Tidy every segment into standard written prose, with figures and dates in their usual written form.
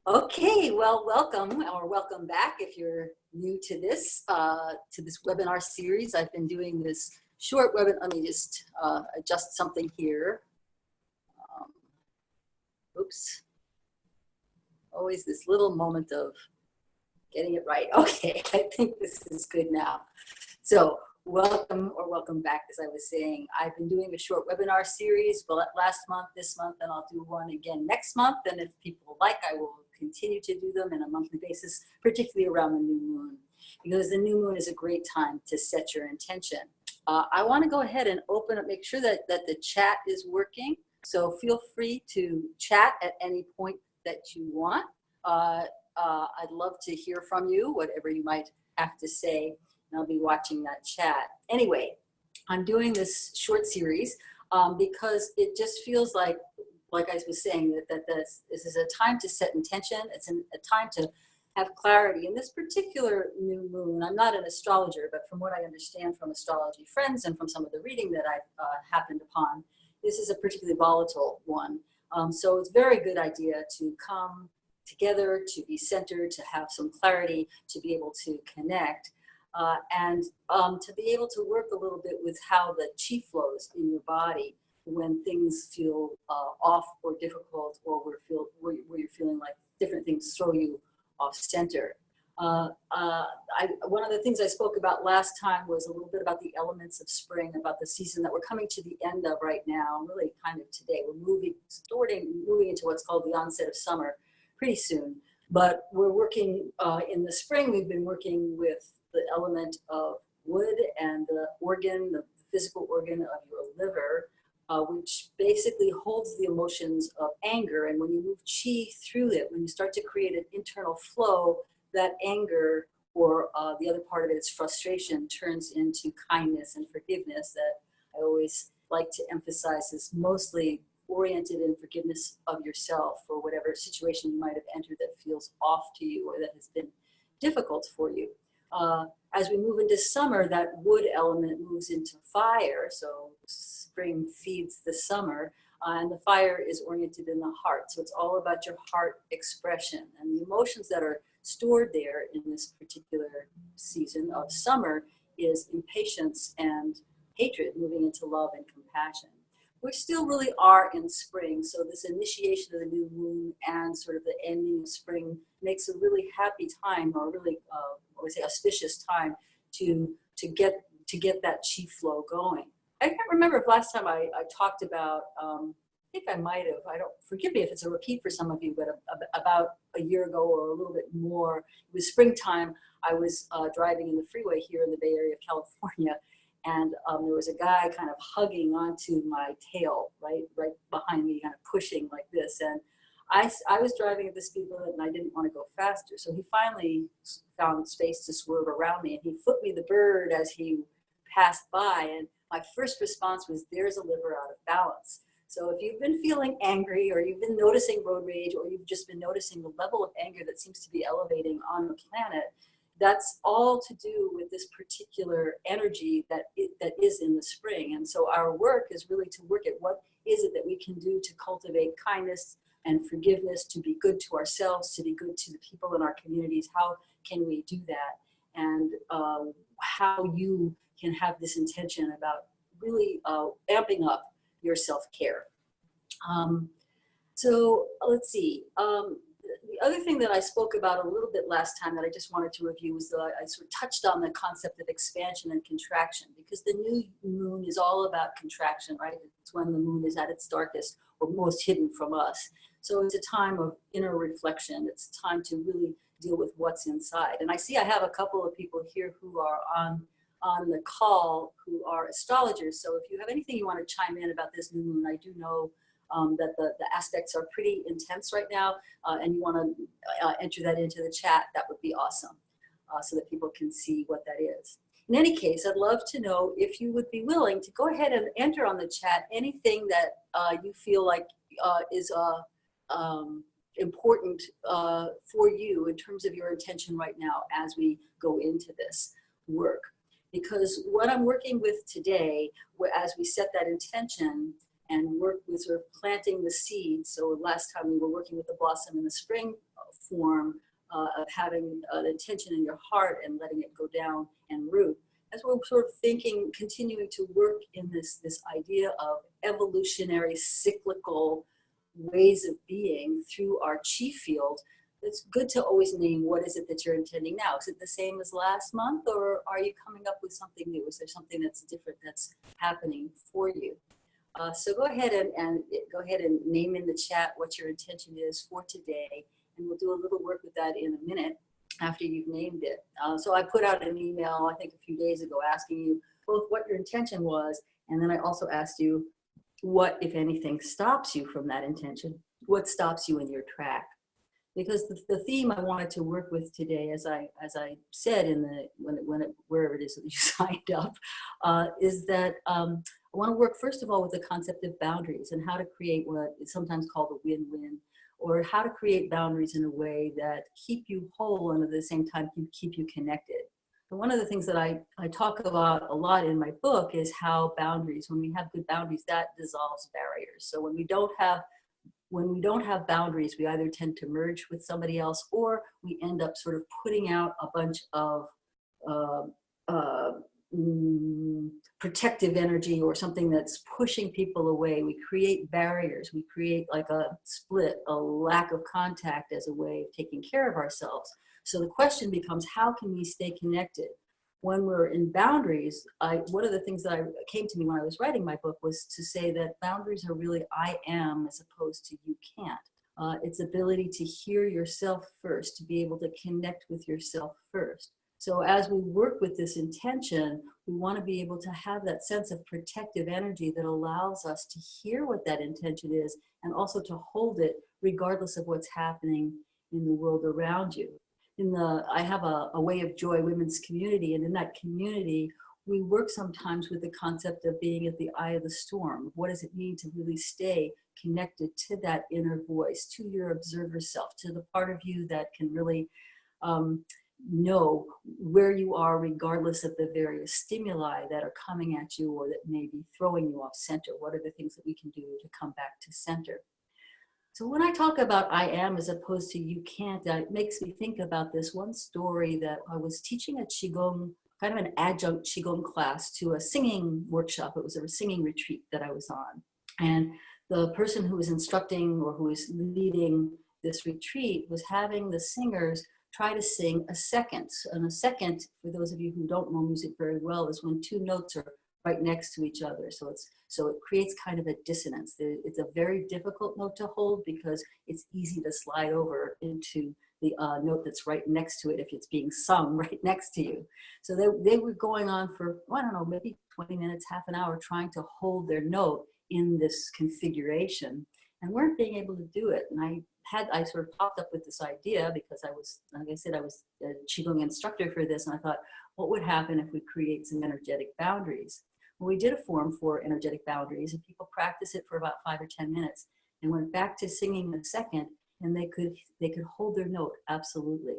Okay, well, welcome or welcome back if you're new to this webinar series. I've been doing this short webinar. Let me just adjust something here. Um, Oops, always this little moment of getting it right. Okay, I think this is good now. So welcome or welcome back. As I was saying, I've been doing a short webinar series last month, this month, and I'll do one again next month. And if people like, I will continue to do them on a monthly basis, particularly around the new moon, because the new moon is a great time to set your intention. I want to go ahead and open up, make sure that the chat is working. So feel free to chat at any point that you want. I'd love to hear from you, whatever you might have to say. I'll be watching that chat. Anyway, I'm doing this short series because it just feels like I was saying, that this is a time to set intention. It's a time to have clarity. In this particular new moon, I'm not an astrologer, but from what I understand from astrology friends and from some of the reading that I've happened upon, this is a particularly volatile one. So it's a very good idea to come together, to be centered, to have some clarity, to be able to connect. And to be able to work a little bit with how the chi flows in your body when things feel off or difficult, or where you're feeling like different things throw you off center. One of the things I spoke about last time was a little bit about the elements of spring, about the season that we're coming to the end of right now, really kind of today. We're moving into what's called the onset of summer pretty soon. But we're working in the spring, we've been working with the element of wood and the organ, the physical organ of your liver, which basically holds the emotions of anger. And when you move chi through it, when you start to create an internal flow, that anger or the other part of it is frustration turns into kindness and forgiveness, that I always like to emphasize is mostly oriented in forgiveness of yourself for whatever situation you might have entered that feels off to you or that has been difficult for you. As we move into summer, that wood element moves into fire. So spring feeds the summer, and the fire is oriented in the heart. So it's all about your heart expression, and the emotions that are stored there in this particular season of summer is impatience and hatred moving into love and compassion. We still really are in spring, so this initiation of the new moon and sort of the ending of spring makes a really happy time, or really, I would say, auspicious time to get that chi flow going. I can't remember if last time I talked about. I think I might have. I don't. Forgive me if it's a repeat for some of you, but about a year ago or a little bit more, it was springtime. I was driving in the freeway here in the Bay Area of California. And there was a guy kind of hugging onto my tail, right behind me, kind of pushing like this. And I was driving at the speed limit, and I didn't want to go faster. So he finally found space to swerve around me, and he flipped me the bird as he passed by. And my first response was, "There's a liver out of balance." So if you've been feeling angry, or you've been noticing road rage, or you've just been noticing the level of anger that seems to be elevating on the planet, that's all to do with this particular energy that is in the spring. And so our work is really to work at what is it that we can do to cultivate kindness and forgiveness, to be good to ourselves, to be good to the people in our communities. How can we do that? And how you can have this intention about really amping up your self-care. So let's see. The other thing that I spoke about a little bit last time that I just wanted to review was that I sort of touched on the concept of expansion and contraction, because the new moon is all about contraction, right? It's when the moon is at its darkest or most hidden from us. So it's a time of inner reflection. It's a time to really deal with what's inside. And I see I have a couple of people here who are on the call who are astrologers. So if you have anything you want to chime in about this new moon, I do know that the aspects are pretty intense right now, and you want to enter that into the chat, that would be awesome, so that people can see what that is. In any case, I'd love to know if you would be willing to go ahead and enter on the chat anything that you feel like is important for you in terms of your intention right now as we go into this work. Because what I'm working with today, as we set that intention, and work with sort of planting the seeds. So last time we were working with the blossom in the spring form of having an intention in your heart and letting it go down and root. As we're sort of thinking, continuing to work in this idea of evolutionary cyclical ways of being through our chi field, it's good to always name what is it that you're intending now. Is it the same as last month, or are you coming up with something new? Is there something that's different that's happening for you? So go ahead and name in the chat what your intention is for today, and we'll do a little work with that in a minute after you've named it. So I put out an email, I think a few days ago, asking you both what your intention was, and then I also asked you what, if anything, stops you from that intention. What stops you in your track? Because the theme I wanted to work with today, as I said in the wherever it is that you signed up, is that I want to work first of all with the concept of boundaries and how to create what is sometimes called a win-win, or how to create boundaries in a way that keep you whole and at the same time keep you connected. And one of the things that I talk about a lot in my book is how boundaries, when we have good boundaries, that dissolves barriers. So when we don't have boundaries, we either tend to merge with somebody else, or we end up sort of putting out a bunch of protective energy or something that's pushing people away. We create barriers. We create like a split, a lack of contact as a way of taking care of ourselves. So the question becomes, how can we stay connected? When we're in boundaries, one of the things that came to me when I was writing my book was to say that boundaries are really I am as opposed to you can't. It's ability to hear yourself first, to be able to connect with yourself first. So as we work with this intention, we want to be able to have that sense of protective energy that allows us to hear what that intention is and also to hold it regardless of what's happening in the world around you. I have a Way of Joy women's community, and in that community, we work sometimes with the concept of being at the eye of the storm. What does it mean to really stay connected to that inner voice, to your observer self, to the part of you that can really know where you are regardless of the various stimuli that are coming at you or that may be throwing you off center? What are the things that we can do to come back to center? So when I talk about I am as opposed to you can't, it makes me think about this one story that I was teaching a Qigong, kind of an adjunct Qigong class to a singing workshop. It was a singing retreat that I was on. And the person who was instructing or who was leading this retreat was having the singers try to sing a second. And a second, for those of you who don't know music very well, is when two notes are right next to each other. So it creates kind of a dissonance. It's a very difficult note to hold because it's easy to slide over into the note that's right next to it if it's being sung right next to you. So they were going on for, I don't know, maybe 20 minutes, half an hour, trying to hold their note in this configuration and weren't being able to do it. And I sort of popped up with this idea because I was, like I said, I was a Qigong instructor for this, and I thought, what would happen if we create some energetic boundaries? Well, we did a form for energetic boundaries, and people practiced it for about 5 or 10 minutes and went back to singing a second, and they could hold their note absolutely.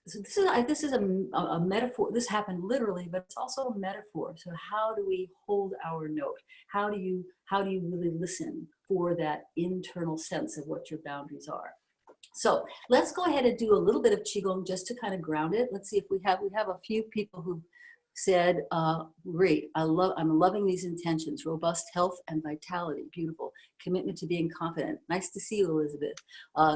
So this is a metaphor. This happened literally, but it's also a metaphor. So how do we hold our note? How do you really listen for that internal sense of what your boundaries are? So let's go ahead and do a little bit of Qigong just to kind of ground it. Let's see if we have a few people who said, great, I'm loving these intentions, robust health and vitality, beautiful, commitment to being confident. Nice to see you, Elizabeth.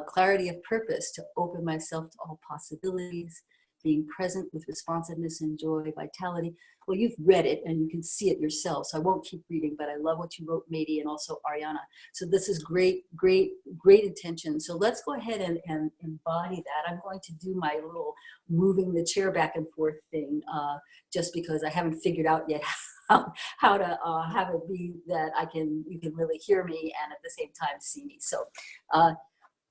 Clarity of purpose, to open myself to all possibilities, being present with responsiveness and joy, vitality. Well, you've read it and you can see it yourself, so I won't keep reading, but I love what you wrote, Mady, and also Ariana. So this is great, great, great intention. So let's go ahead and embody that. I'm going to do my little moving the chair back and forth thing, just because I haven't figured out yet how to have it be that you can really hear me and at the same time see me. So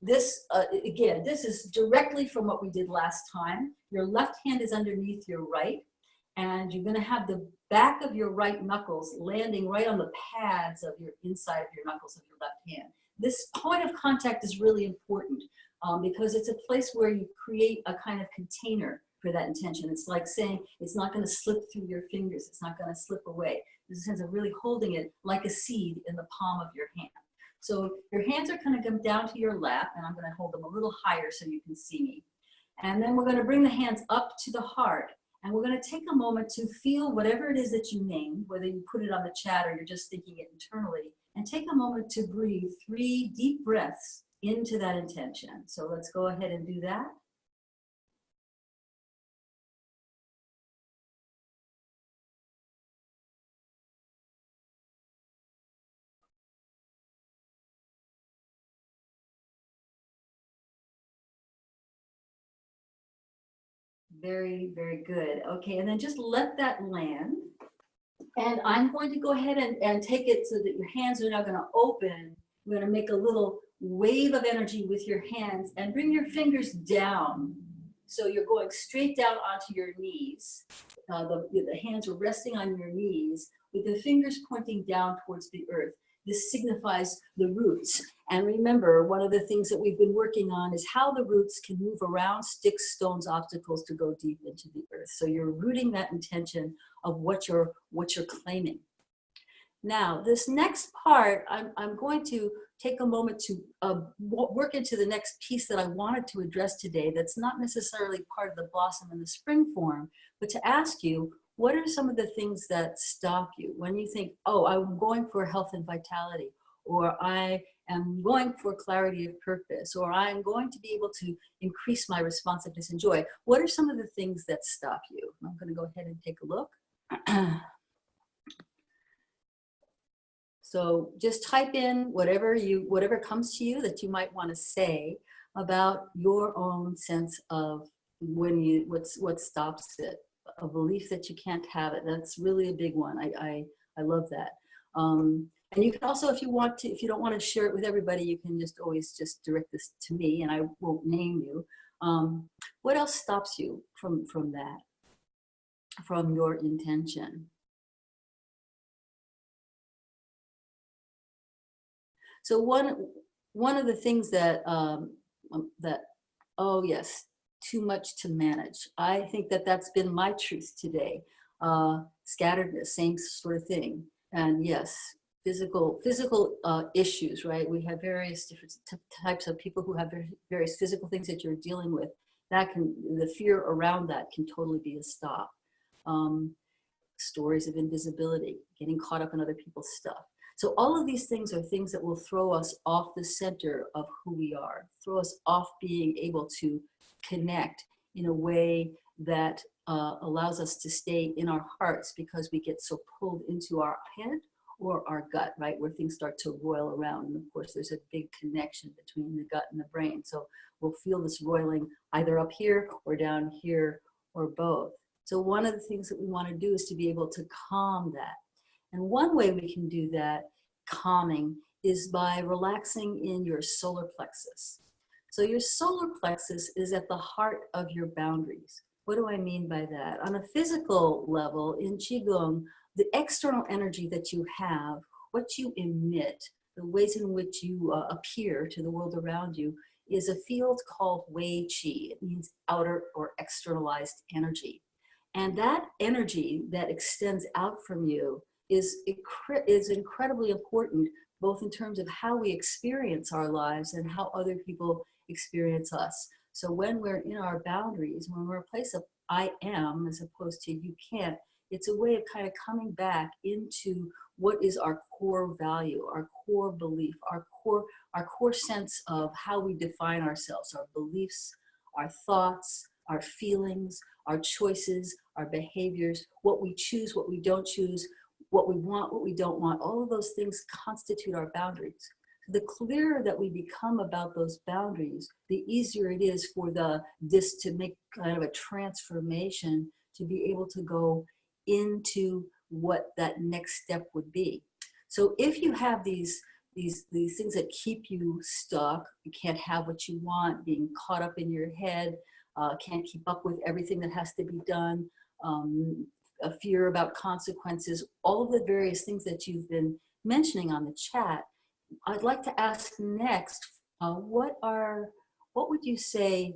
this, again, this is directly from what we did last time. Your left hand is underneath your right, and you're going to have the back of your right knuckles landing right on the pads of your inside of your knuckles of your left hand. This point of contact is really important because it's a place where you create a kind of container for that intention. It's like saying it's not going to slip through your fingers. It's not going to slip away. There's a sense of really holding it like a seed in the palm of your hand. So your hands are going to come down to your lap, and I'm going to hold them a little higher so you can see me. And then we're going to bring the hands up to the heart. And we're going to take a moment to feel whatever it is that you name, whether you put it on the chat or you're just thinking it internally, and take a moment to breathe 3 deep breaths into that intention. So let's go ahead and do that. Very, very good. Okay, and then just let that land. And I'm going to go ahead and take it so that your hands are now going to open. We're going to make a little wave of energy with your hands and bring your fingers down. So you're going straight down onto your knees. The hands are resting on your knees with the fingers pointing down towards the earth. This signifies the roots. And remember, one of the things that we've been working on is how the roots can move around sticks, stones, obstacles to go deep into the earth. So you're rooting that intention of what you're claiming. Now, this next part, I'm going to take a moment to work into the next piece that I wanted to address today that's not necessarily part of the Blossom in the Spring form, but to ask you, what are some of the things that stop you when you think, oh, I'm going for health and vitality, or I am going for clarity of purpose, or I'm going to be able to increase my responsiveness and joy? What are some of the things that stop you? I'm going to go ahead and take a look. So just type in whatever comes to you that you might want to say about your own sense of what stops it. A belief that you can't have it. That's really a big one. I love that. And you can also, if you don't want to share it with everybody, you can always just direct this to me, and I won't name you. What else stops you from that, from your intention? So one of the things that oh yes, too much to manage. I think that that's been my truth today. Scatteredness, same sort of thing. And yes, physical issues, right? We have various different types of people who have various physical things that you're dealing with. The fear around that can totally be a stop. Stories of invisibility, getting caught up in other people's stuff. So all of these things are things that will throw us off the center of who we are, throw us off being able to connect in a way that allows us to stay in our hearts, because we get so pulled into our head or our gut, right, where things start to roil around. And of course, there's a big connection between the gut and the brain. So we'll feel this roiling either up here or down here or both. So one of the things that we want to do is to be able to calm that. And one way we can do that calming is by relaxing in your solar plexus. So your solar plexus is at the heart of your boundaries. What do I mean by that? On a physical level, in Qigong, the external energy that you have, what you emit, the ways in which you appear to the world around you, is a field called Wei Qi. It means outer or externalized energy. And that energy that extends out from you is incredibly important, both in terms of how we experience our lives and how other people experience us. So when we're in our boundaries, when we're a place of I am as opposed to you can't, it's a way of kind of coming back into what is our core value, our core belief, our core sense of how we define ourselves, our beliefs, our thoughts, our feelings, our choices, our behaviors, what we choose, what we don't choose, what we want, what we don't want. All of those things constitute our boundaries. The clearer that we become about those boundaries, the easier it is for this to make kind of a transformation, to be able to go into what that next step would be. So if you have these things that keep you stuck, you can't have what you want, being caught up in your head, can't keep up with everything that has to be done, a fear about consequences, all of the various things that you've been mentioning on the chat, I'd like to ask next, what would you say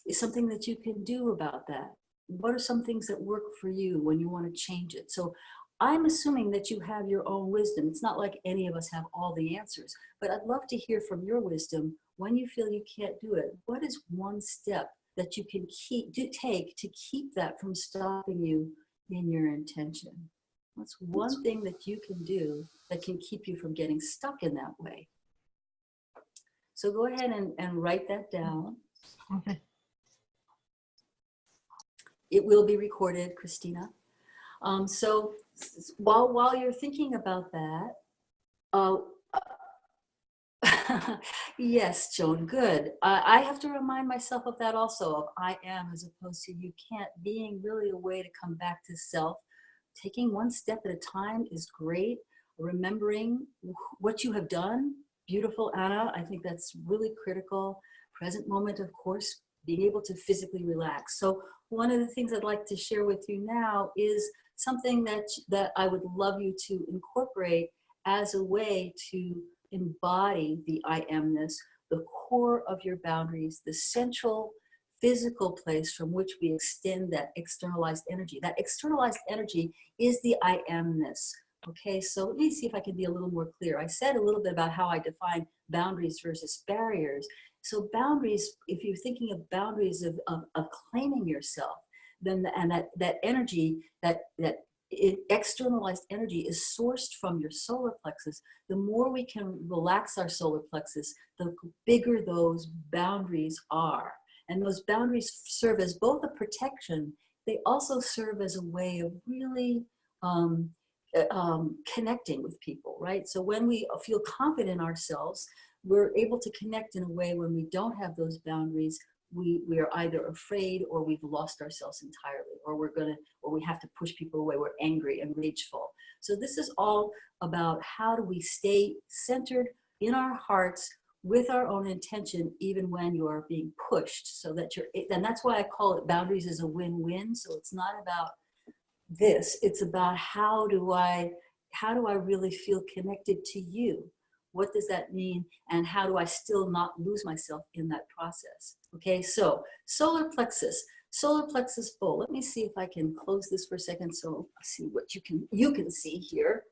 is something that you can do about that? What are some things that work for you when you want to change it? So I'm assuming that you have your own wisdom. It's not like any of us have all the answers, but I'd love to hear from your wisdom. When you feel you can't do it, what is one step that you can take to keep that from stopping you in your intention? What's one thing that you can do that can keep you from getting stuck in that way? So go ahead and write that down. Okay. It will be recorded, Christina. So while you're thinking about that, yes, Joan, good. I have to remind myself of that also, of I am as opposed to you can't, being really a way to come back to self. Taking one step at a time is great. Remembering what you have done, beautiful, Anna. I think that's really critical. Present moment, of course, being able to physically relax. So one of the things I'd like to share with you now is something that I would love you to incorporate as a way to embody the I amness, the core of your boundaries, the central physical place from which we extend that externalized energy. That externalized energy is the I amness. Okay, so let me see if I can be a little more clear. I said a little bit about how I define boundaries versus barriers. So boundaries, if you're thinking of boundaries of claiming yourself, then that energy, that externalized energy is sourced from your solar plexus. The more we can relax our solar plexus, the bigger those boundaries are. And those boundaries serve as both a protection, they also serve as a way of really connecting with people, right? So when we feel confident in ourselves, we're able to connect in a way. When we don't have those boundaries, we are either afraid or we've lost ourselves entirely, or we have to push people away. We're angry and rageful. So this is all about how do we stay centered in our hearts with our own intention, even when you are being pushed, so that and that's why I call it boundaries as a win-win. So it's not about this, it's about how do I really feel connected to you? What does that mean? And how do I still not lose myself in that process? Okay, so solar plexus bowl. Let me see if I can close this for a second so I'll see what you can see here.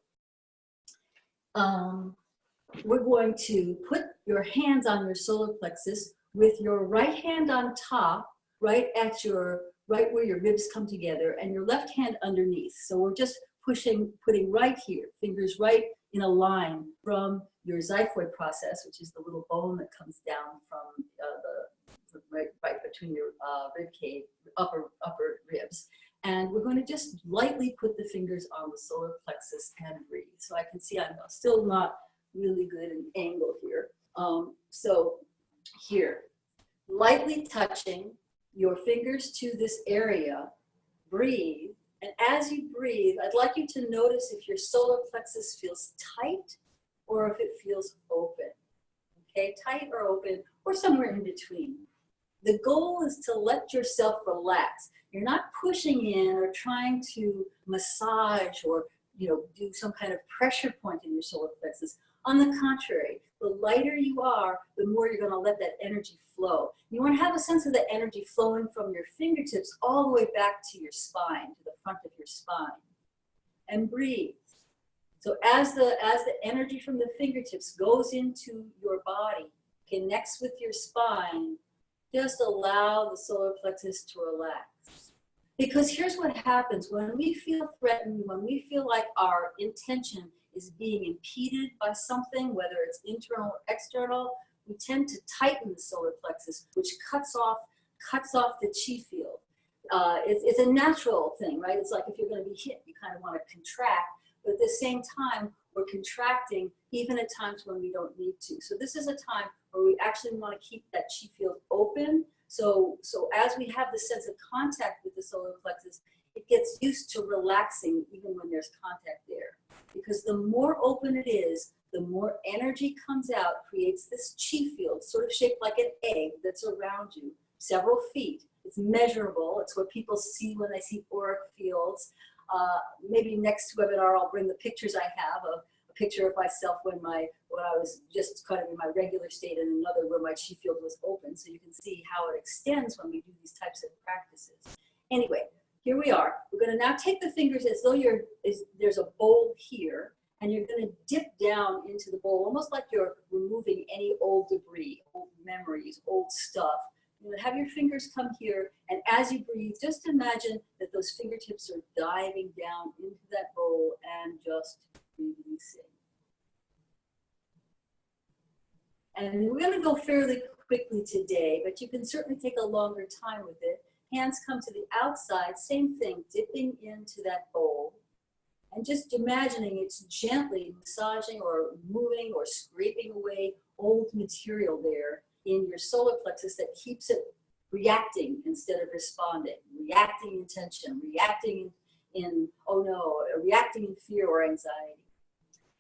We're going to put your hands on your solar plexus with your right hand on top, right where your ribs come together, and your left hand underneath. So we're just putting right here, fingers right in a line from your xiphoid process, which is the little bone that comes down from right between your rib cage, upper ribs. And we're going to just lightly put the fingers on the solar plexus and breathe. So I can see I'm still not really good in angle here. So here, lightly touching your fingers to this area, breathe. And as you breathe, I'd like you to notice if your solar plexus feels tight or if it feels open. Okay, tight or open, or somewhere in between. The goal is to let yourself relax. You're not pushing in or trying to massage or do some kind of pressure point in your solar plexus. On the contrary, the lighter you are, the more you're going to let that energy flow. You want to have a sense of the energy flowing from your fingertips all the way back to your spine, to the front of your spine. And breathe. So as the energy from the fingertips goes into your body, connects with your spine, just allow the solar plexus to relax. Because here's what happens when we feel threatened, when we feel like our intention is being impeded by something, whether it's internal or external, we tend to tighten the solar plexus, which cuts off the chi field. It's a natural thing, right? It's like if you're going to be hit, you kind of want to contract, but at the same time, we're contracting even at times when we don't need to. So this is a time where we actually want to keep that chi field open. So as we have the sense of contact with the solar plexus, it gets used to relaxing even when there's contact there. Because the more open it is, the more energy comes out, creates this chi field, sort of shaped like an egg that's around you, several feet. It's measurable. It's what people see when they see auric fields. Maybe next webinar, I'll bring the pictures I have of a picture of myself when I was just kind of in my regular state, and another where my chi field was open. So you can see how it extends when we do these types of practices. Anyway, here we are. We're going to now take the fingers as though there's a bowl here, and you're going to dip down into the bowl, almost like you're removing any old debris, old memories, old stuff. You're going to have your fingers come here, and as you breathe, just imagine that those fingertips are diving down into that bowl and just releasing. And we're going to go fairly quickly today, but you can certainly take a longer time with it. Hands come to the outside, same thing, dipping into that bowl. And just imagining it's gently massaging or moving or scraping away old material there in your solar plexus that keeps it reacting instead of responding, reacting in tension, reacting in oh no, reacting in fear or anxiety.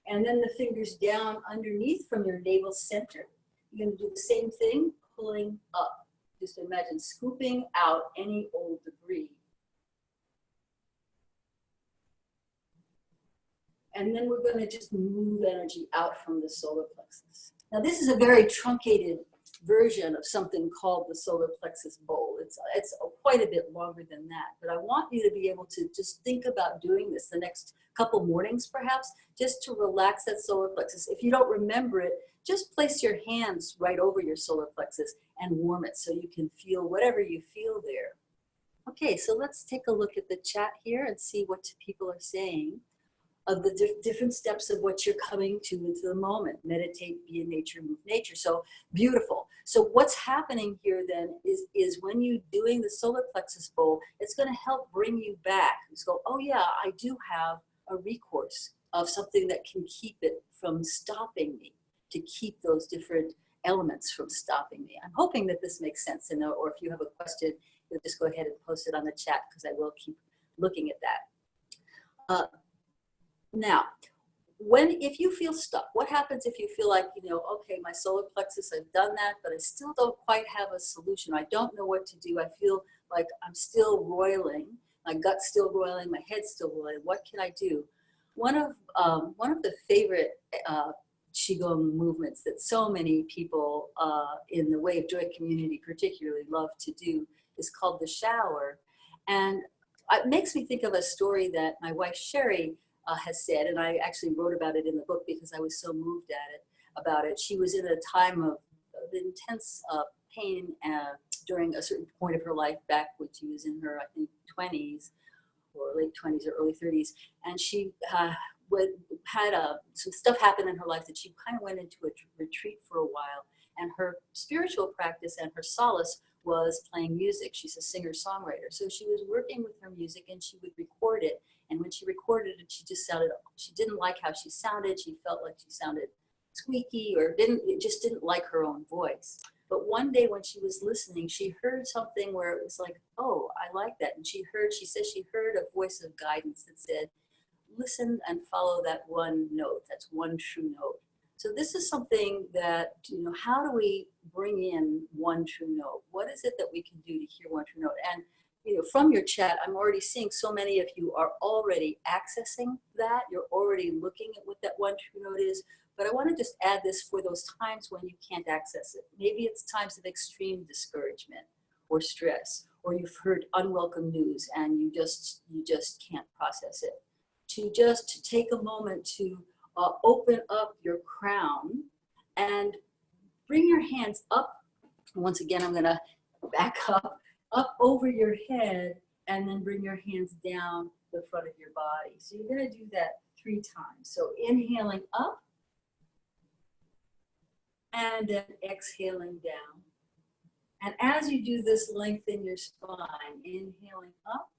And then the fingers down underneath from your navel center. You're going to do the same thing, pulling up. Just imagine scooping out any old debris. And then we're going to just move energy out from the solar plexus. Now this is a very truncated version of something called the solar plexus bowl. It's quite a bit longer than that, but I want you to be able to just think about doing this the next couple mornings perhaps, just to relax that solar plexus. If you don't remember it, just place your hands right over your solar plexus and warm it so you can feel whatever you feel there. Okay, so let's take a look at the chat here and see what people are saying of the different steps of what you're coming to into the moment. Meditate, be in nature, move nature. So beautiful. So what's happening here then is when you're doing the solar plexus bowl, it's going to help bring you back. Just go, oh yeah, I do have a recourse of something that can keep it from stopping me, to keep those different elements from stopping me. I'm hoping that this makes sense, or if you have a question, you'll just go ahead and post it on the chat because I will keep looking at that. Now, if you feel stuck, what happens if you feel like, okay, my solar plexus, I've done that, but I still don't quite have a solution. I don't know what to do. I feel like I'm still roiling. My gut's still roiling. My head's still roiling. What can I do? One of the favorite Qigong movements that so many people in the Way of Joy community particularly love to do is called the shower. And it makes me think of a story that my wife Sherry has said, and I actually wrote about it in the book because I was so moved about it. She was in a time of intense pain during a certain point of her life back when she was in her, I think, 20s or late 20s or early 30s. And she had some stuff happen in her life that she kind of went into a retreat for a while. And her spiritual practice and her solace was playing music. She's a singer-songwriter. So she was working with her music and she would record it. And when she recorded it, she didn't like how she sounded. She felt like she sounded squeaky or just didn't like her own voice. But one day when she was listening, she heard something where it was like, oh, I like that. And she says she heard a voice of guidance that said, listen and follow that one note. That's one true note. So this is something that, how do we bring in one true note? What is it that we can do to hear one true note? And from your chat, I'm already seeing so many of you are already accessing that. You're already looking at what that one true note is. But I want to just add this for those times when you can't access it. Maybe it's times of extreme discouragement or stress, or you've heard unwelcome news and you just can't process it. To just take a moment to open up your crown and bring your hands up. Once again, I'm going to back up over your head, and then bring your hands down the front of your body. So you're going to do that 3 times. So inhaling up, and then exhaling down. And as you do this, lengthen your spine, inhaling up,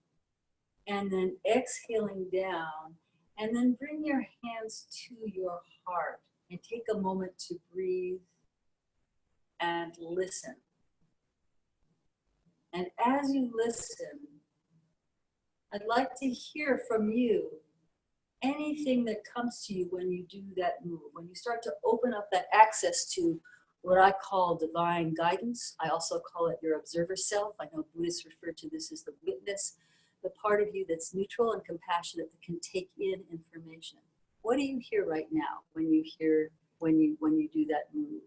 and then exhaling down, and then bring your hands to your heart, and take a moment to breathe and listen. And as you listen, I'd like to hear from you anything that comes to you when you do that move, when you start to open up that access to what I call divine guidance. I also call it your observer self. I know Buddhists refer to this as the witness, the part of you that's neutral and compassionate that can take in information. What do you hear right now when you do that move?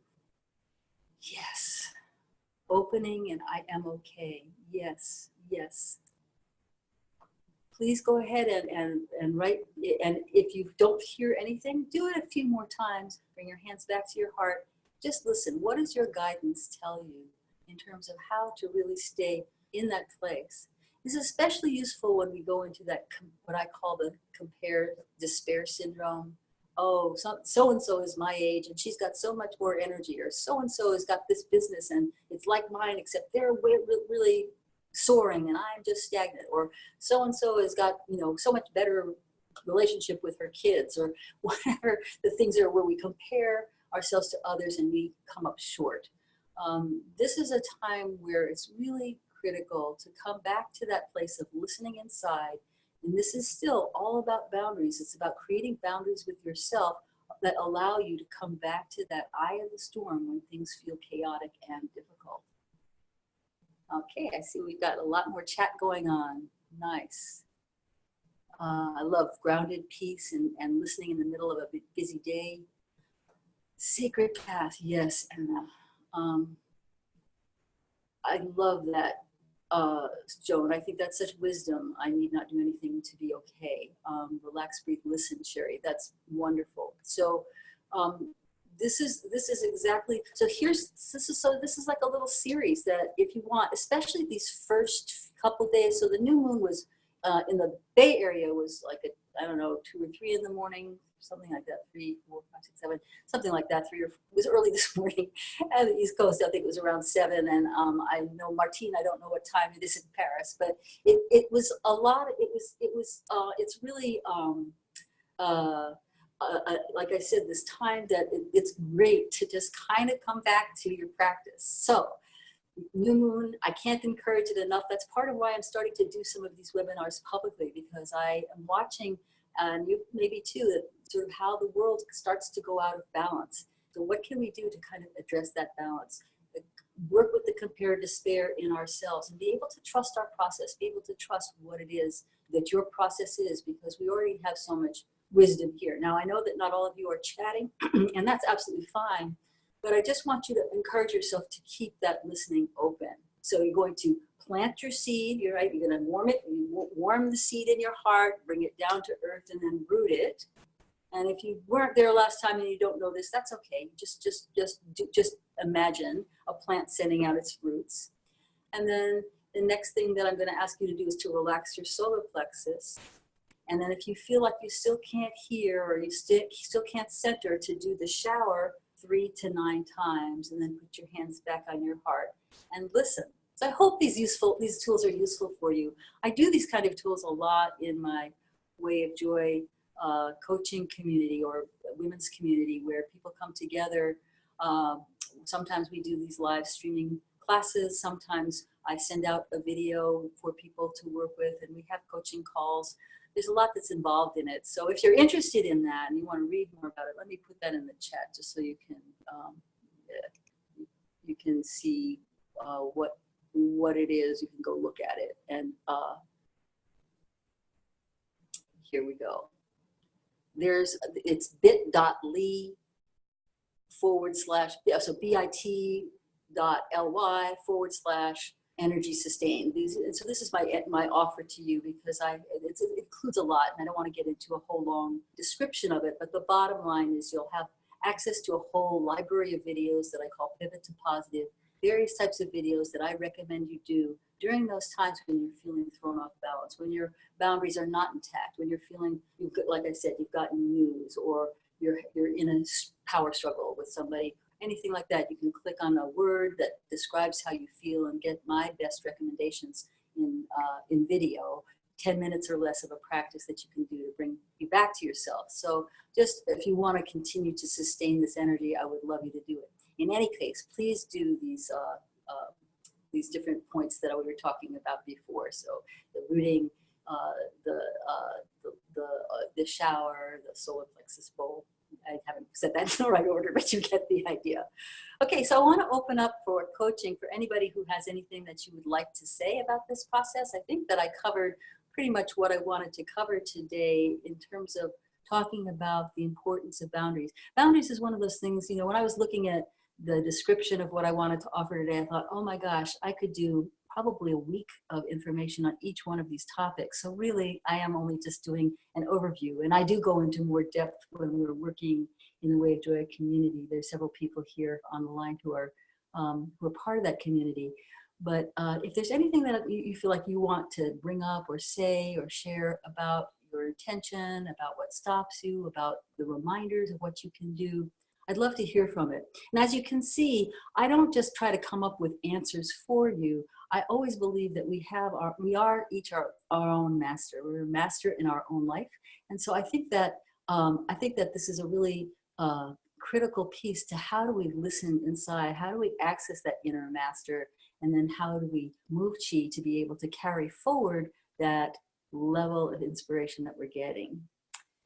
Yes. Opening and I am okay. Yes, yes. please go ahead and write. And if you don't hear anything, do it a few more times. Bring your hands back to your heart. Just listen. What does your guidance tell you in terms of how to really stay in that place? This is especially useful when we go into that, what I call the compare despair syndrome. Oh, so-and-so is my age and she's got so much more energy, or so-and-so has got this business and it's like mine, except they're really soaring and I'm just stagnant, or so-and-so has got, so much better relationship with her kids, or whatever the things are where we compare ourselves to others and we come up short. This is a time where it's really critical to come back to that place of listening inside. And this is still all about boundaries. It's about creating boundaries with yourself that allow you to come back to that eye of the storm when things feel chaotic and difficult. Okay, I see we've got a lot more chat going on. Nice. I love grounded peace and listening in the middle of a busy day. Sacred path, yes, Anna. I love that. Joan, I think that's such wisdom. I need not do anything to be okay. Relax, breathe, listen, Sherry. That's wonderful. So this is exactly, this is like a little series that if you want, especially these first couple days. So the new moon was in the Bay Area was like I don't know, 2 or 3 in the morning, something like that, 3, 4, 5, 6, 7, something like that. 3 or 4, it was early this morning. And the East Coast, I think it was around 7. And I know Martine, I don't know what time it is in Paris, but it was a lot. It's really, like I said, this time that it's great to just kind of come back to your practice. So new moon, I can't encourage it enough. That's part of why I'm starting to do some of these webinars publicly, because I am watching, and you maybe too, that sort of how the world starts to go out of balance. So what can we do to kind of address that balance? Work with the compare despair in ourselves and be able to trust our process, be able to trust what it is that your process is, because we already have so much wisdom here. Now, I know that not all of you are chatting, and that's absolutely fine. But I just want you to encourage yourself to keep that listening open. So you're going to plant your seed, you're right, you're going to warm it, you warm the seed in your heart, bring it down to earth, and then root it. And if you weren't there last time and you don't know this, that's okay. Just imagine a plant sending out its roots. And then the next thing that I'm going to ask you to do is to relax your solar plexus. And then if you feel like you still can't hear or you still can't center, to do the shower 3 to 9 times, and then put your hands back on your heart and listen. So I hope these tools are useful for you. I do these kind of tools a lot in my Way of Joy coaching community or women's community, where people come together. Sometimes we do these live streaming classes. Sometimes I send out a video for people to work with, and we have coaching calls. There's a lot that's involved in it. So if you're interested in that and you want to read more about it, let me put that in the chat just so you can see what it is. You can go look at it. And here we go. It's bit.ly/ so bit.ly/energy sustain. So this is my offer to you, because it includes a lot, and I don't want to get into a whole long description of it, but the bottom line is you'll have access to a whole library of videos that I call Pivot to Positive, various types of videos that I recommend you do during those times when you're feeling thrown off balance, when your boundaries are not intact, when you're feeling, like I said, you've gotten news, or you're in a power struggle with somebody. Anything like that, you can click on a word that describes how you feel and get my best recommendations in video, 10 minutes or less of a practice that you can do to bring you back to yourself. So just if you want to continue to sustain this energy, I would love you to do it. In any case, please do these different points that we were talking about before. So the rooting, the shower, the solar plexus bowl. I haven't said that in the right order, but you get the idea. Okay, so I want to open up for coaching for anybody who has anything that you would like to say about this process. I think that I covered pretty much what I wanted to cover today in terms of talking about the importance of boundaries. Boundaries is one of those things, when I was looking at the description of what I wanted to offer today, I thought, oh my gosh, I could do probably a week of information on each one of these topics. So really, I am only just doing an overview. And I do go into more depth when we're working in the Way of Joy community. There's several people here on the line who are part of that community. But if there's anything that you feel like you want to bring up or say or share about your intention, about what stops you, about the reminders of what you can do, I'd love to hear from it. And as you can see, I don't just try to come up with answers for you. I always believe that we are each our own master. We're a master in our own life. And so I think that this is a really critical piece to how do we listen inside? How do we access that inner master? And then how do we move chi to be able to carry forward that level of inspiration that we're getting?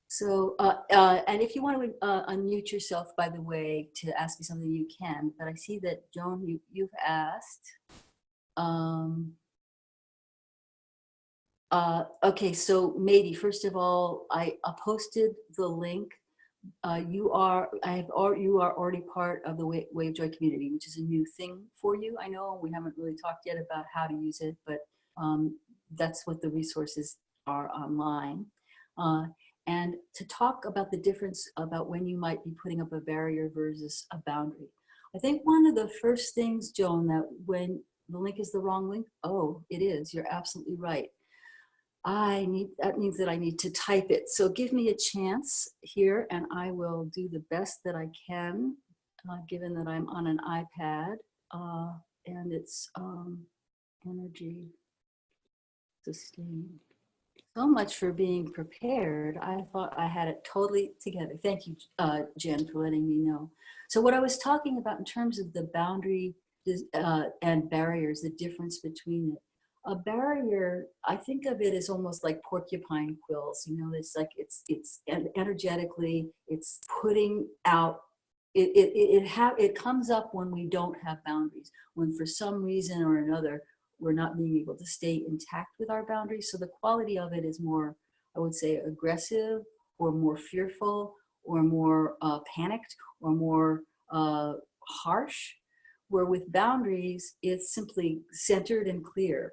So, and if you want to unmute yourself, by the way, to ask me something, you can. But I see that, Joan, you've asked. Okay, so Mady, first of all, I posted the link. You are already part of the Way of Joy community, which is a new thing for you. I know we haven't really talked yet about how to use it, but that's what the resources are online. And to talk about the difference about when you might be putting up a barrier versus a boundary. I think one of the first things, Joan, that when the link is the wrong link, oh, it is, you're absolutely right. That means that I need to type it. So give me a chance here and I will do the best that I can, given that I'm on an iPad and it's energy sustained. So much for being prepared. I thought I had it totally together. Thank you, Jen, for letting me know. So what I was talking about in terms of the boundary and barriers, the difference between it. A barrier, I think of it as almost like porcupine quills. You know, it's like it's energetically, it's putting out. It comes up when we don't have boundaries. When for some reason or another we're not being able to stay intact with our boundaries. So the quality of it is more, I would say, aggressive or more fearful or more panicked or more harsh. Where with boundaries, it's simply centered and clear.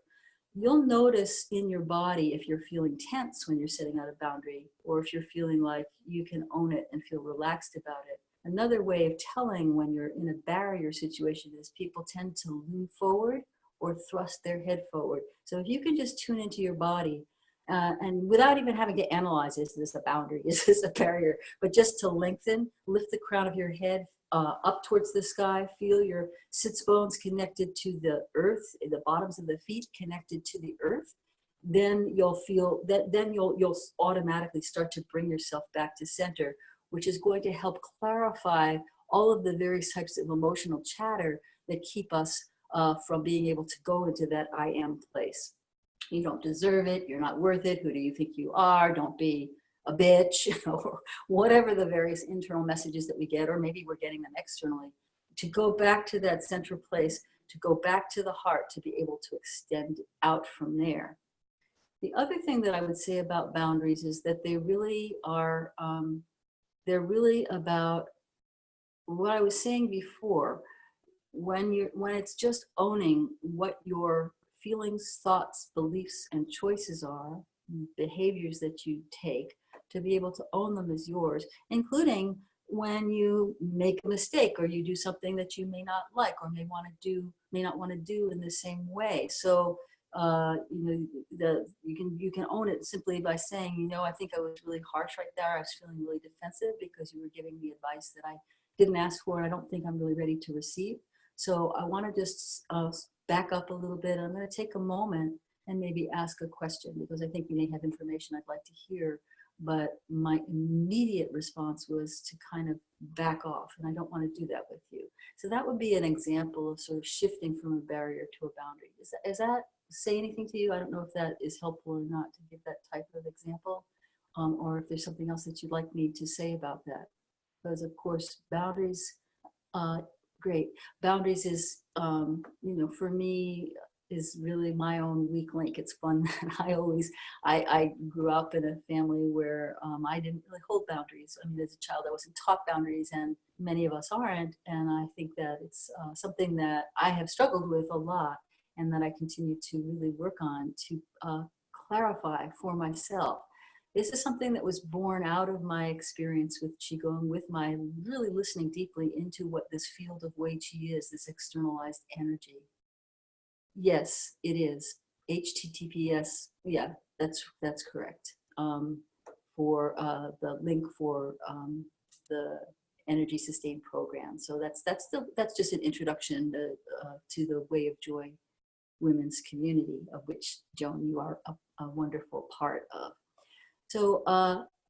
You'll notice in your body if you're feeling tense when you're setting out a boundary, or if you're feeling like you can own it and feel relaxed about it. Another way of telling when you're in a barrier situation is people tend to lean forward or thrust their head forward. So if you can just tune into your body and without even having to analyze, is this a boundary, is this a barrier, but just to lengthen, lift the crown of your head up towards the sky, feel your sits bones connected to the earth, the bottoms of the feet connected to the earth, then you'll feel that, then you'll automatically start to bring yourself back to center, which is going to help clarify all of the various types of emotional chatter that keep us from being able to go into that I am place. You don't deserve it, you're not worth it, who do you think you are, don't be a bitch, or whatever the various internal messages that we get, or maybe we're getting them externally, to go back to that central place, to go back to the heart, to be able to extend out from there. The other thing that I would say about boundaries is that they really are, they're really about what I was saying before. When it's just owning what your feelings, thoughts, beliefs, and choices are, behaviors that you take, to be able to own them as yours, including when you make a mistake or you do something that you may not like or may not want to do in the same way. So you can own it simply by saying, you know, I think I was really harsh right there. I was feeling really defensive because you were giving me advice that I didn't ask for and I don't think I'm really ready to receive. So I want to just back up a little bit. I'm going to take a moment and maybe ask a question because I think you may have information I'd like to hear. But my immediate response was to kind of back off, and I don't want to do that with you. So that would be an example of sort of shifting from a barrier to a boundary. Does that say anything to you? I don't know if that is helpful or not to give that type of example, or if there's something else that you'd like me to say about that. Because of course, boundaries, great. Boundaries is, you know, for me, is really my own weak link. It's fun. I grew up in a family where I didn't really hold boundaries. I mean, as a child, I wasn't taught boundaries, and many of us aren't. And I think that it's something that I have struggled with a lot. and that I continue to really work on to clarify for myself. This is something that was born out of my experience with Qigong, with my really listening deeply into what this field of Wei Qi is, this externalized energy. Yes, it is. HTTPS, yeah, that's correct. For the link for the Energy Sustained program. So that's just an introduction to the Way of Joy women's community, of which, Joan, you are a wonderful part of. So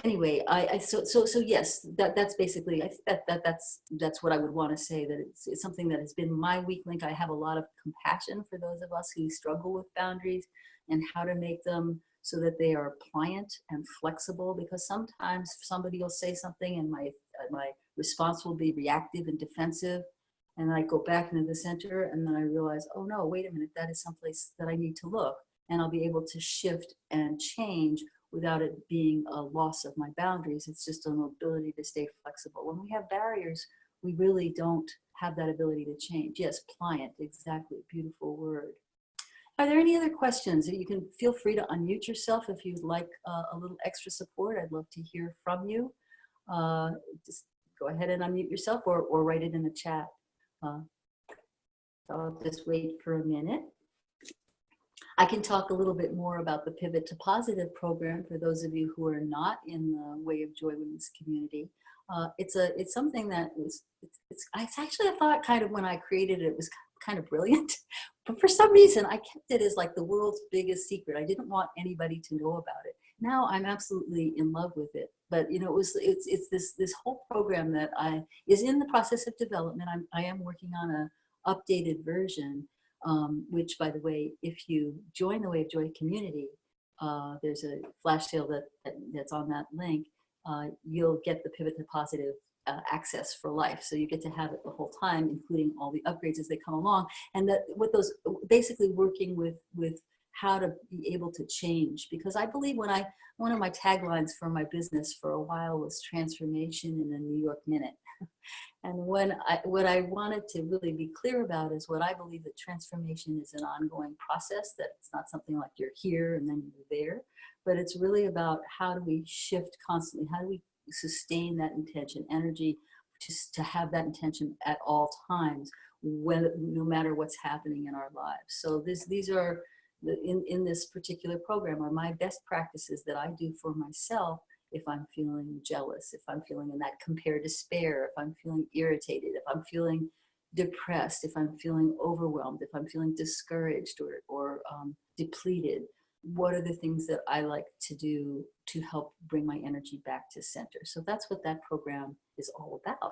anyway, so yes, that's basically, that's what I would want to say, that it's something that has been my weak link. I have a lot of compassion for those of us who struggle with boundaries and how to make them so that they are pliant and flexible, because sometimes somebody will say something and my response will be reactive and defensive. And I go back into the center and then I realize, oh no, wait a minute, that is someplace that I need to look. And I'll be able to shift and change without it being a loss of my boundaries. It's just an ability to stay flexible. When we have barriers, we really don't have that ability to change. Yes, pliant, exactly, beautiful word. Are there any other questions? You can feel free to unmute yourself if you'd like a little extra support. I'd love to hear from you. Just go ahead and unmute yourself or write it in the chat. So I'll just wait for a minute. I can talk a little bit more about the Pivot to Positive program for those of you who are not in the Way of Joy Women's community. It's something that it's actually, I thought kind of when I created it, it was kind of brilliant, but for some reason I kept it as like the world's biggest secret. I didn't want anybody to know about it. Now I'm absolutely in love with it. But you know, it's this whole program that is in the process of development. I am working on a updated version. Which, by the way, if you join the Way of Joy community, there's a flash sale that's on that link. You'll get the Pivot to Positive access for life. So you get to have it the whole time, including all the upgrades as they come along. And that with those, basically working with how to be able to change. Because I believe one of my taglines for my business for a while was transformation in a New York minute. And what I wanted to really be clear about is what I believe that transformation is an ongoing process, that it's not something like you're here and then you're there, but it's really about how do we shift constantly, how do we sustain that intention, energy, just to have that intention at all times, no matter what's happening in our lives. So these are, in this particular program, are my best practices that I do for myself. If I'm feeling jealous, if I'm feeling in that compare despair, if I'm feeling irritated, if I'm feeling depressed, if I'm feeling overwhelmed, if I'm feeling discouraged or depleted, what are the things that I like to do to help bring my energy back to center? So that's what that program is all about.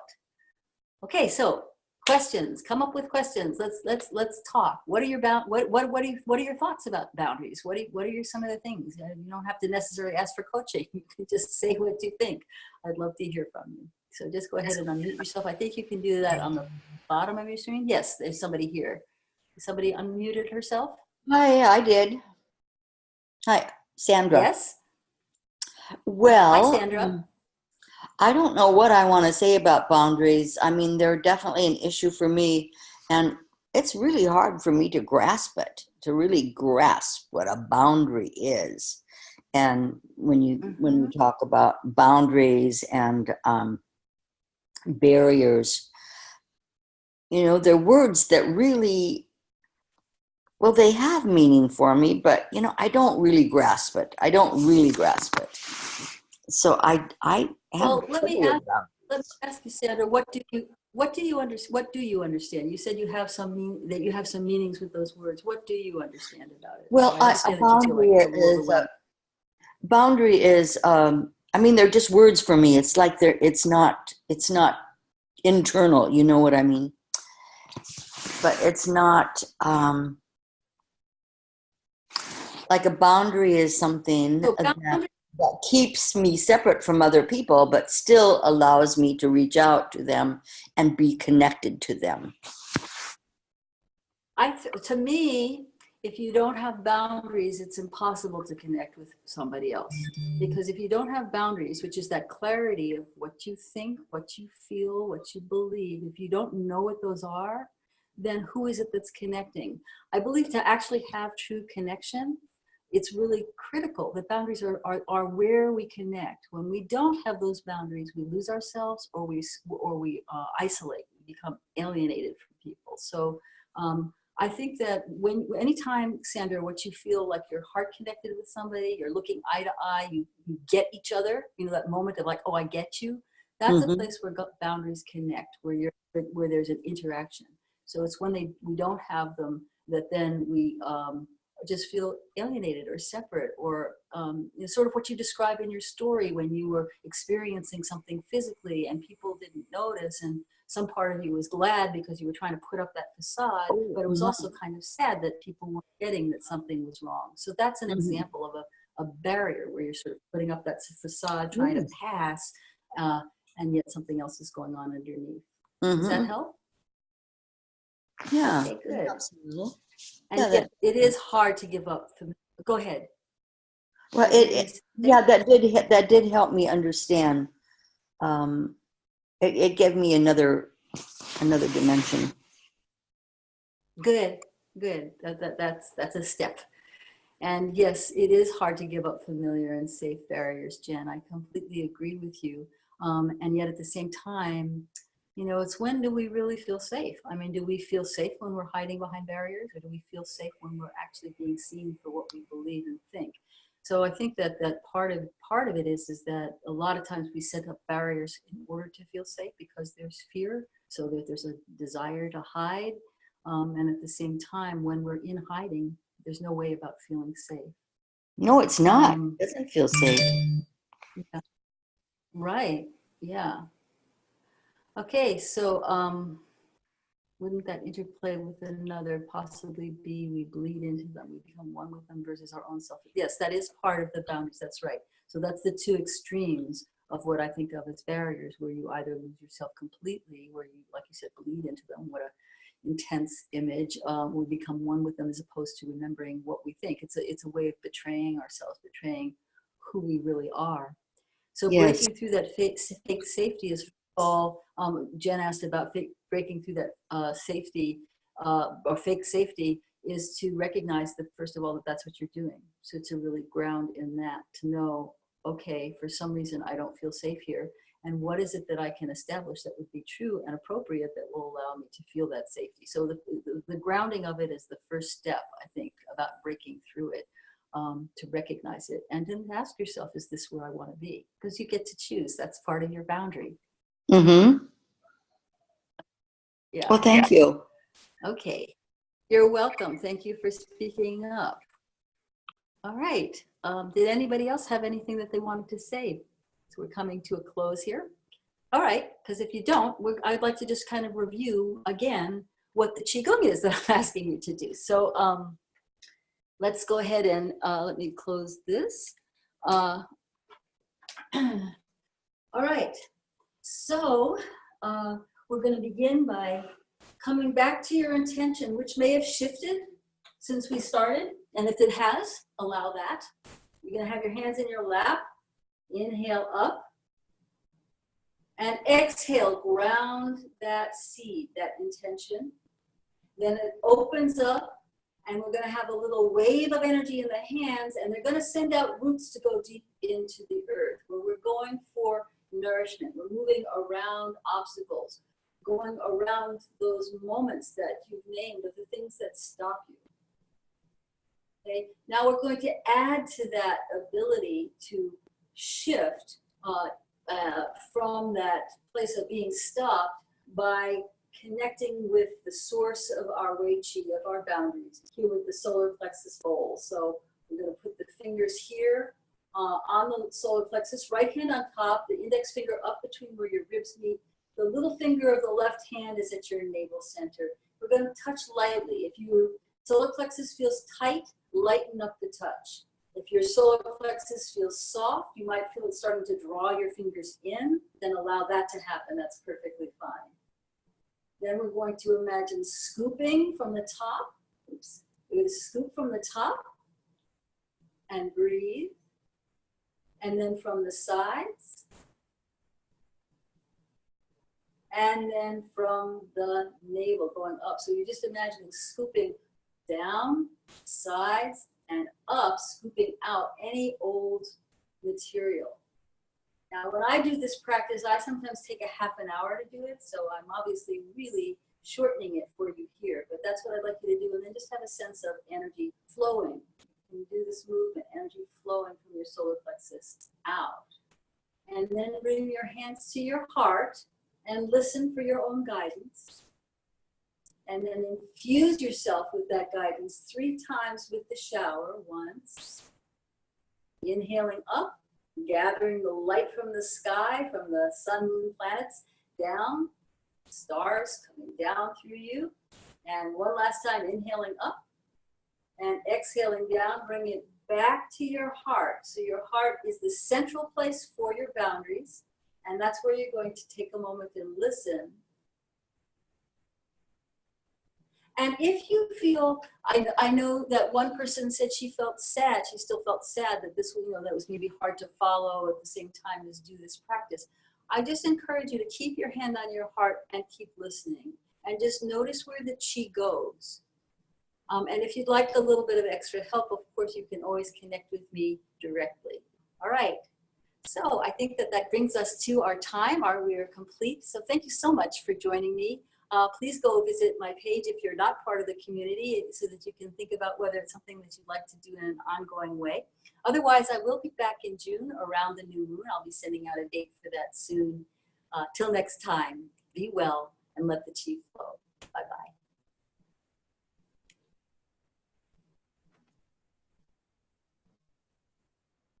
Okay, so questions. Come up with questions. Let's talk. What are your what are your thoughts about boundaries? What are some of the things? You don't have to necessarily ask for coaching. You can just say what you think. I'd love to hear from you. So just go ahead and unmute yourself. I think you can do that on the bottom of your screen. Yes, there's somebody here. Somebody unmuted herself? Hi, I did. Hi, Sandra. Yes. Well, hi, Sandra. I don't know what I want to say about boundaries. I mean, they're definitely an issue for me, and it's really hard for me to grasp it, to really grasp what a boundary is. And when you talk about boundaries and barriers, you know, they're words that really, well, they have meaning for me, but you know, I don't really grasp it. So I have. Well, let me ask you, Sandra. What do you understand? You said you have some meanings with those words. What do you understand about it? Well, boundary is. I mean, they're just words for me. It's like it's not internal. You know what I mean? But it's not. Like a boundary is something that keeps me separate from other people, but still allows me to reach out to them and be connected to them. To me, if you don't have boundaries, it's impossible to connect with somebody else. Because if you don't have boundaries, which is that clarity of what you think, what you feel, what you believe, if you don't know what those are, then who is it that's connecting? I believe to actually have true connection, it's really critical that boundaries are where we connect. When we don't have those boundaries, we lose ourselves, or we isolate, we become alienated from people. So I think that anytime, Sandra, what you feel like your heart connected with somebody, you're looking eye to eye, you get each other, that moment of like, oh, I get you. That's a place where boundaries connect, where there's an interaction. So it's when we don't have them that then we just feel alienated or separate, or sort of what you described in your story when you were experiencing something physically and people didn't notice, and some part of you was glad because you were trying to put up that facade, but it was also kind of sad that people weren't getting that something was wrong. So that's an example of a barrier where you're sort of putting up that facade, trying to pass, and yet something else is going on underneath. Does that help? Yeah. Okay, good. Absolutely. And yet it is hard to give up. Go ahead. Well, that did help me understand. It gave me another dimension. Good. That's a step. And yes, it is hard to give up familiar and safe barriers, Jen. I completely agree with you. And yet at the same time, it's when do we really feel safe? I mean, do we feel safe when we're hiding behind barriers, or do we feel safe when we're actually being seen for what we believe and think? So I think that part of it is that a lot of times we set up barriers in order to feel safe because there's fear, so that there's a desire to hide. And at the same time, when we're in hiding, there's no way about feeling safe. No, it's not. It doesn't feel safe. Yeah. Right. Yeah. Okay, so wouldn't that interplay with another possibly be we bleed into them, we become one with them versus our own self? Yes, that is part of the boundaries, that's right. So that's the two extremes of what I think of as barriers, where you either lose yourself completely, where you, like you said, bleed into them, what a intense image, we become one with them as opposed to remembering what we think. It's a way of betraying ourselves, betraying who we really are. So breaking through that fake safety is all. Jen asked about breaking through that safety or fake safety is to recognize that, first of all, that that's what you're doing. So to really ground in that, to know, okay, for some reason I don't feel safe here, and what is it that I can establish that would be true and appropriate that will allow me to feel that safety. So the grounding of it is the first step, I think, about breaking through it. To recognize it and then ask yourself, is this where I want to be? Because you get to choose. That's part of your boundary. Yeah. Well, thank you. Okay. You're welcome. Thank you for speaking up. All right. Did anybody else have anything that they wanted to say? So we're coming to a close here. All right. Because if you don't, I'd like to just kind of review again what the Qigong is that I'm asking you to do. So let's go ahead and let me close this. All right. So we're going to begin by coming back to your intention, which may have shifted since we started. And if it has, allow that. You're going to have your hands in your lap. Inhale up. And exhale, ground that seed, that intention. Then it opens up, and we're going to have a little wave of energy in the hands, and they're going to send out roots to go deep into the earth, where we're going for nourishment. We're moving around obstacles, going around those moments that you've named of the things that stop you. Okay, now we're going to add to that ability to shift from that place of being stopped by connecting with the source of our Wei Qi, of our boundaries, here with the solar plexus bowl. So we're going to put the fingers here on the solar plexus, right hand on top, the index finger up between where your ribs meet. The little finger of the left hand is at your navel center. We're going to touch lightly. If your solar plexus feels tight, lighten up the touch. If your solar plexus feels soft, you might feel it starting to draw your fingers in, then allow that to happen. That's perfectly fine. Then we're going to imagine scooping from the top. Oops. We're going to scoop from the top and breathe. And then from the sides. and then from the navel going up. So you're just imagining scooping down, sides, and up, scooping out any old material. Now, when I do this practice, I sometimes take a half an hour to do it, so I'm obviously really shortening it for you here, but that's what I'd like you to do, and then just have a sense of energy flowing. You do this movement, energy flowing from your solar plexus out. And then bring your hands to your heart and listen for your own guidance. And then infuse yourself with that guidance 3 times with the shower. Once, inhaling up, gathering the light from the sky, from the sun, moon, planets, down, stars coming down through you. And one last time, inhaling up and exhaling down, bring it back to your heart. So your heart is the central place for your boundaries, and that's where you're going to take a moment and listen. And if you feel, I know that one person said she felt sad, she still felt sad that this, that was maybe hard to follow at the same time as do this practice. I just encourage you to keep your hand on your heart and keep listening, and just notice where the chi goes. And if you'd like a little bit of extra help, of course, you can always connect with me directly. All right. So I think that brings us to our time. We are complete. So thank you so much for joining me. Please go visit my page if you're not part of the community, so that you can think about whether it's something that you'd like to do in an ongoing way. Otherwise, I will be back in June around the new moon. I'll be sending out a date for that soon. Till next time, be well and let the chi flow.